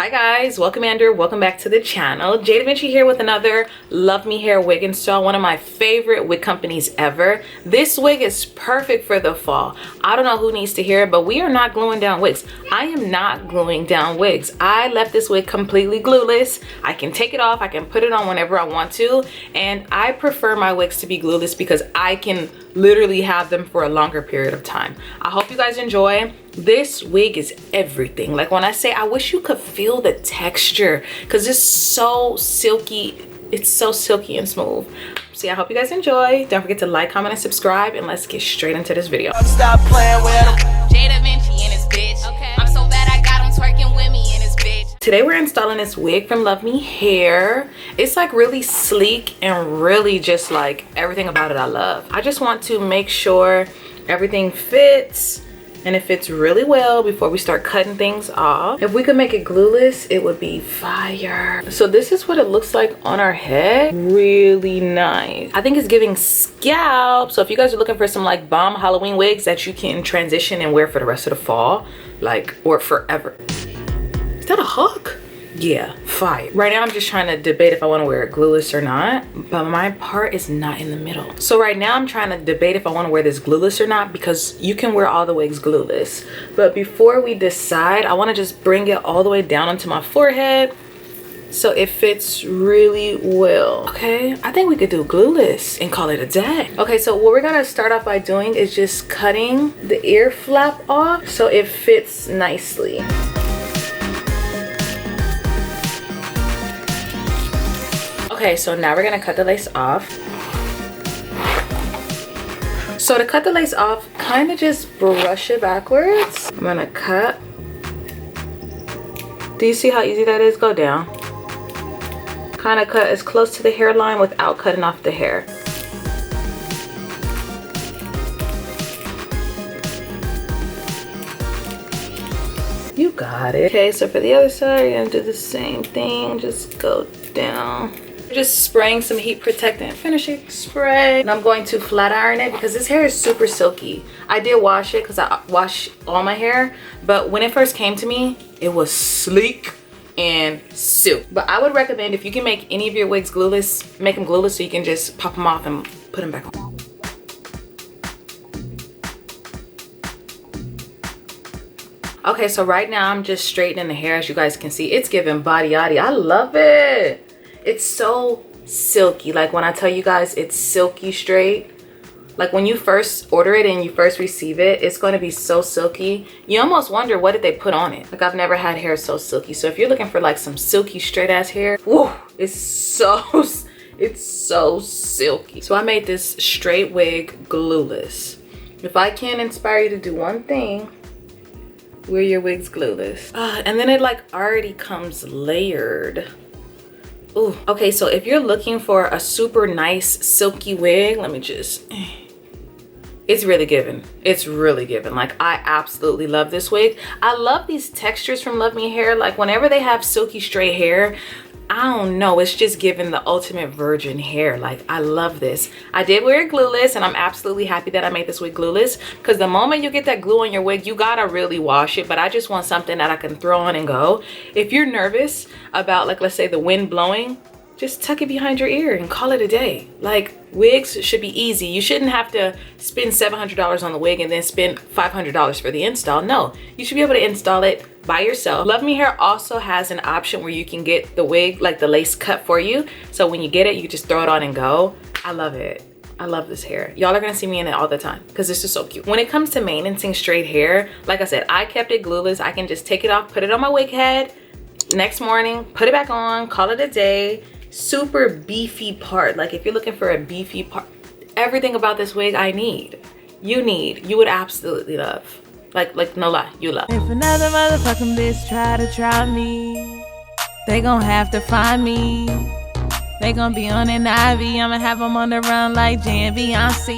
Hi guys, welcome back to the channel. jdevinci here with another Luvmehair wig install, one of my favorite wig companies ever. This wig is perfect for the fall. I don't know who needs to hear it, but we are not gluing down wigs. I am not gluing down wigs. I left this wig completely glueless. I can take it off, I can put it on whenever I want to, and I prefer my wigs to be glueless because I can literally have them for a longer period of time. I hope you guys enjoy. This wig is everything. Like when I say I wish you could feel the texture because it's so silky. It's so silky and smooth. So yeah, I hope you guys enjoy. Don't forget to like, comment, and subscribe, and let's get straight into this video. Stop playing with him. jdevinci and his bitch. Okay. I'm so bad I got him twerking with me and his bitch. Today we're installing this wig from Luvmehair. It's like really sleek and really just like everything about it I love. I just want to make sure everything fits and it fits really well before we start cutting things off. If we could make it glueless, it would be fire. So this is what it looks like on our head. Really nice. I think it's giving scalp. So if you guys are looking for some like bomb Halloween wigs that you can transition and wear for the rest of the fall, like, or forever. Is that a hawk? Yeah, fire. Right now I'm just trying to debate if I want to wear it glueless or not, but my part is not in the middle. So right now I'm trying to debate if I want to wear this glueless or not, because you can wear all the wigs glueless. But before we decide, I want to just bring it all the way down onto my forehead so it fits really well. Okay, I think we could do glueless and call it a day. Okay, so what we're gonna start off by doing is just cutting the ear flap off so it fits nicely. Okay, so now we're gonna cut the lace off. So to cut the lace off, kind of just brush it backwards. I'm gonna cut. Do you see how easy that is? Go down. Kind of cut as close to the hairline without cutting off the hair. You got it. Okay, so for the other side, you're gonna do the same thing. Just go down. Just spraying some heat protectant finishing spray, and I'm going to flat iron it because this hair is super silky. I did wash it because I wash all my hair, but when it first came to me, it was sleek and silk. But I would recommend, if you can make any of your wigs glueless, make them glueless so you can just pop them off and put them back on. Okay, so right now I'm just straightening the hair. As you guys can see, it's giving body yaddy. I love it. It's so silky. Like when I tell you guys it's silky straight, like when you first order it and you first receive it, it's going to be so silky. You almost wonder, what did they put on it? Like, I've never had hair so silky. So if you're looking for like some silky straight ass hair, whoo, it's so silky. So I made this straight wig glueless. If I can inspire you to do one thing, wear your wigs glueless. And then it like already comes layered. Ooh, okay, so if you're looking for a super nice silky wig, let me just, it's really giving. It's really giving. Like, I absolutely love this wig. I love these textures from Luvmehair. Like whenever they have silky straight hair, I don't know, it's just giving the ultimate virgin hair. Like, I love this. I did wear it glueless, and I'm absolutely happy that I made this wig glueless, because the moment you get that glue on your wig, you gotta really wash it. But I just want something that I can throw on and go. If you're nervous about, like, let's say the wind blowing, just tuck it behind your ear and call it a day. Like, wigs should be easy. You shouldn't have to spend $700 on the wig and then spend $500 for the install. No, you should be able to install it by yourself. Luvmehair also has an option where you can get the wig, like the lace, cut for you. So when you get it, you just throw it on and go. I love it. I love this hair. Y'all are gonna see me in it all the time because this is so cute. When it comes to maintaining straight hair, like I said, I kept it glueless. I can just take it off, put it on my wig head, next morning, put it back on, call it a day. Super beefy part. Like if you're looking for a beefy part, everything about this wig I need, you would absolutely love. Like no lie, you love. If another motherfucking bitch try me, they gon' have to find me. They gon' be on an IV. I'ma have them on the run like jdevinci.